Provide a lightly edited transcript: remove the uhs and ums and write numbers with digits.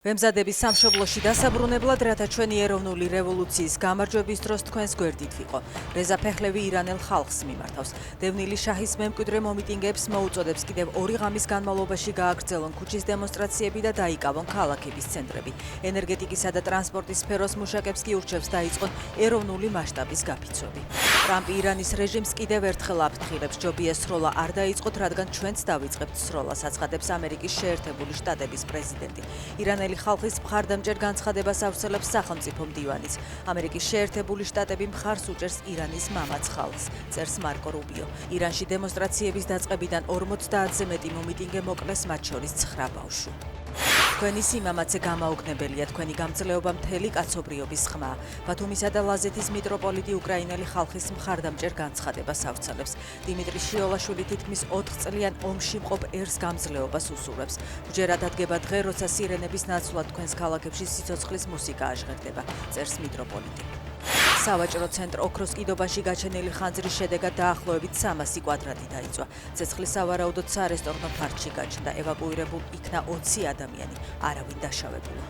ვემზადების სამშობლოში დასაბრუნებლად, რათა ჩვენი ეროვნული რევოლუციის გამარჯვების დროს თქვენს გვერდით ვიყო. რეზა ფეხლევი ირანელ ხალხს მიმართავს. დევნილი შაჰის მემკვიდრე მომიტინგეებს მოუწოდებს კიდევ 2 ღამის განმავლობაში გააგრძელონ ქუჩის დემონსტრაციები და დაიკავონ ქალაქების ცენტრები. ენერგეტიკისა და ტრანსპორტის სფეროს მუშაკებს კი ურჩევს დაიწყონ ეროვნული მასშტაბის გაფიცვები. ტრამპი ირანის რეჟიმს კიდევ ერთხელ აფრთხილებს, ჯობია სროლა არ დაიწყოთ, რადგან ჩვენც დავიწყებთ სროლას, აცხადებს ამერიკის შეერთებული შტატების პრეზიდენტი. ირანელი ხალხის მხარდამჭერ განცხადებას ავრცელებს სახელმწიფო მდივანიც. ამერიკის შეერთებული შტატები მხარს უჭერს ირანის მამაც ხალხს, წერს მარკო რუბიო. ირანში დემონსტრაციების დაწყებიდან 50-ზე მეტი მომიტინგე მოკლეს, მათ შორის 9 ბავშვი. თქვენი სიმამაცე გამაოგნებელია, თქვენი გამძლეობა მთელი კაცობრიობის ხმა. ბათუმისა და ლაზეთის მიტროპოლიტი უკრაინელი ხალხის მხარდამჭერ განცხადებას ავრცელებს. დიმიტრი შიოლაშვილი თითქმის 4 წლიან ომში მყოფ ერს გამძლეობას უსურვებს. ჯერად ადგება დღე, როცა სირენების ნაცვლად თქვენს ქალაქებში სიცოცხლის მუსიკა აჟღერდება, წერს მიტროპოლიტი. სავაჭრო ცენტრ ოქროს კიდობაში გაჩენილი ხანძრის შედეგად დაახლოებით 300 კვადრატი დაიწვა. ცეცხლი სავარაუდოდ სარესტორნო ფარდში გაჩნდა, ევაკუირებულ იქნა 20 ადამიანი, არავინ დაშავებულა.